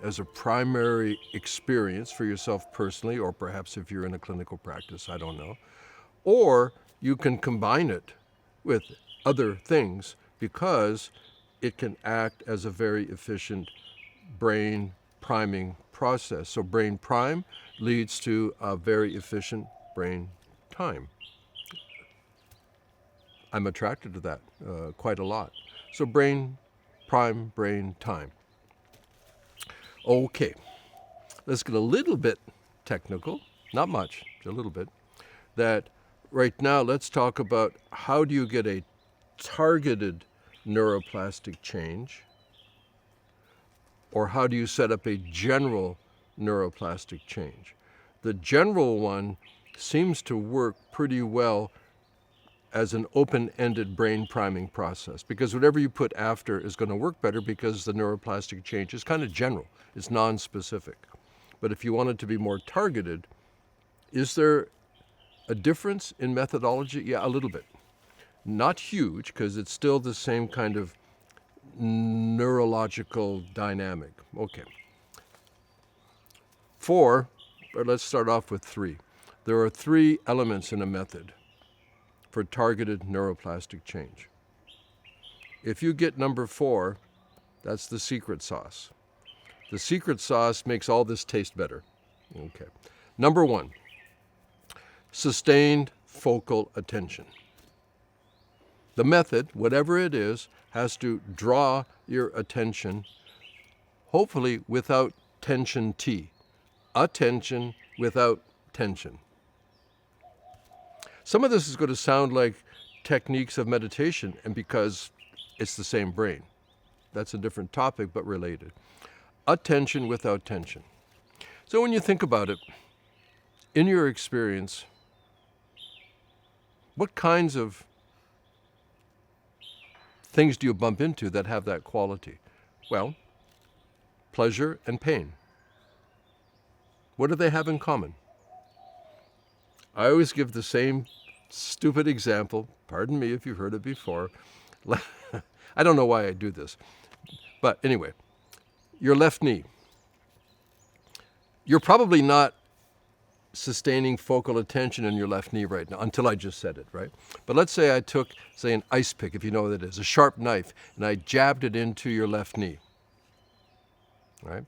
as a primary experience for yourself personally, or perhaps if you're in a clinical practice, I don't know. Or you can combine it with other things because it can act as a very efficient brain priming process. So brain prime leads to a very efficient brain time. I'm attracted to that quite a lot. So brain prime, brain time. Okay, let's get a little bit technical, not much, just a little bit. That right now, let's talk about how do you get a targeted neuroplastic change, or how do you set up a general neuroplastic change. The general one seems to work pretty well as an open-ended brain priming process, because whatever you put after is going to work better because the neuroplastic change is kind of general, it's non-specific. But if you want it to be more targeted, is there a difference in methodology? Yeah, a little bit. Not huge, because it's still the same kind of neurological dynamic. Okay. 4, but let's start off with 3. There are 3 elements in a method for targeted neuroplastic change. If you get number 4, that's the secret sauce. The secret sauce makes all this taste better. Okay. Number 1, sustained focal attention. The method, whatever it is, has to draw your attention, hopefully without tension T. Attention without tension. Some of this is going to sound like techniques of meditation, and because it's the same brain. That's a different topic, but related. Attention without tension. So when you think about it, in your experience, what kinds of things do you bump into that have that quality? Well, pleasure and pain. What do they have in common? I always give the same stupid example. Pardon me if you've heard it before. I don't know why I do this. But anyway, your left knee. You're probably not sustaining focal attention in your left knee right now, until I just said it, right? But let's say I took, say, an ice pick, if you know what it is, a sharp knife, and I jabbed it into your left knee, right?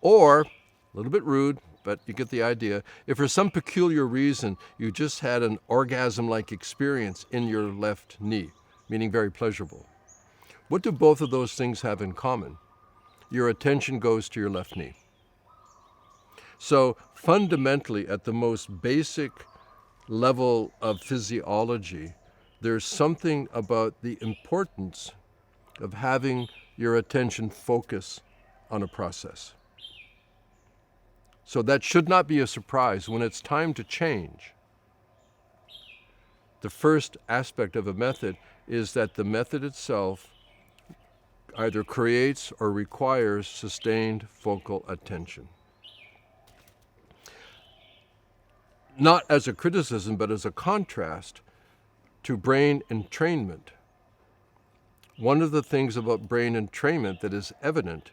Or, a little bit rude, but you get the idea, if for some peculiar reason you just had an orgasm-like experience in your left knee, meaning very pleasurable, what do both of those things have in common? Your attention goes to your left knee. So fundamentally, at the most basic level of physiology, there's something about the importance of having your attention focus on a process. So that should not be a surprise when it's time to change. The first aspect of a method is that the method itself either creates or requires sustained focal attention. Not as a criticism, but as a contrast to brain entrainment. One of the things about brain entrainment that is evident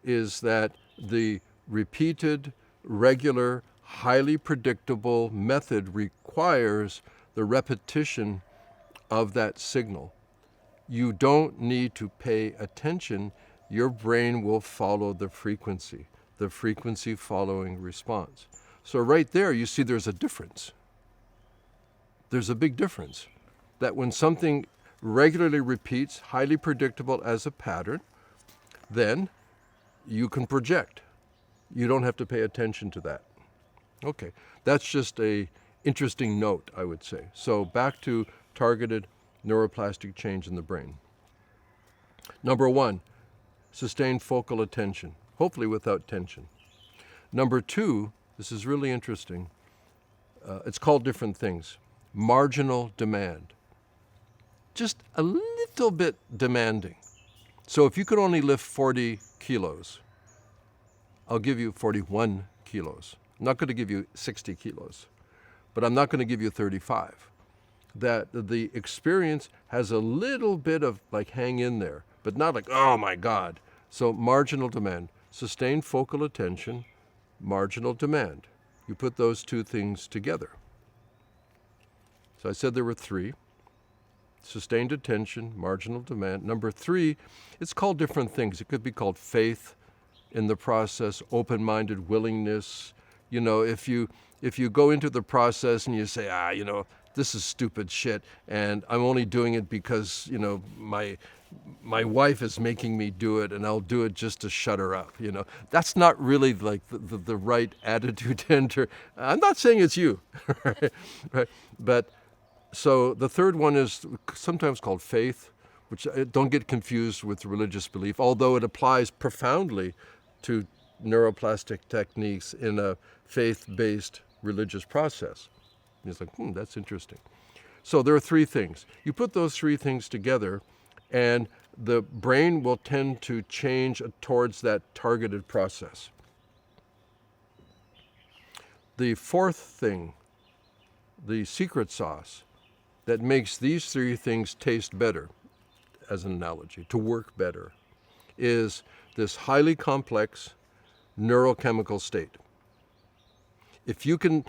is that the repeated, regular, highly predictable method requires the repetition of that signal. You don't need to pay attention. Your brain will follow the frequency following response. So right there, you see there's a difference. There's a big difference. That when something regularly repeats, highly predictable as a pattern, then you can project. You don't have to pay attention to that. Okay, that's just a interesting note, I would say. So back to targeted neuroplastic change in the brain. Number 1, sustained focal attention, hopefully without tension. Number 2, this is really interesting. It's called different things. Marginal demand. Just a little bit demanding. So if you could only lift 40 kilos, I'll give you 41 kilos. I'm not going to give you 60 kilos, but I'm not going to give you 35. That the experience has a little bit of like hang in there, but not like, oh my God. So marginal demand. sustained focal attention, marginal demand. You put those two things together. So I said there were three. Sustained attention, marginal demand. Number three, it's called different things. It could be called faith in the process, open-minded willingness. You know, if you go into the process and you say, this is stupid shit, and I'm only doing it because, my wife is making me do it, and I'll do it just to shut her up. That's not really like the right attitude to enter. I'm not saying it's you, right? But so the third one is sometimes called faith, which don't get confused with religious belief, although it applies profoundly to neuroplastic techniques in a faith-based religious process. And it's like, that's interesting. So there are three things. You put those three things together, and the brain will tend to change towards that targeted process. The fourth thing, the secret sauce, that makes these three things taste better, as an analogy, to work better, is this highly complex neurochemical state. If you can,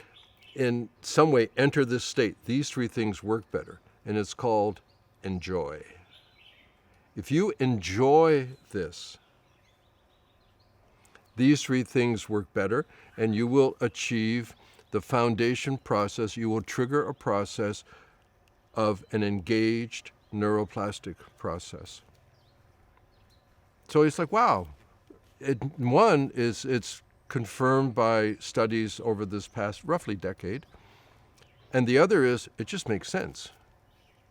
in some way, enter this state, these three things work better, and it's called enjoy. If you enjoy this, these three things work better, and you will achieve the foundation process. You will trigger a process of an engaged neuroplastic process. So it's like, wow. It's confirmed by studies over this past roughly decade. And the other is, it just makes sense.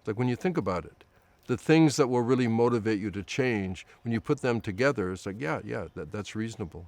Like when you think about it, the things that will really motivate you to change, when you put them together, it's like, that's reasonable.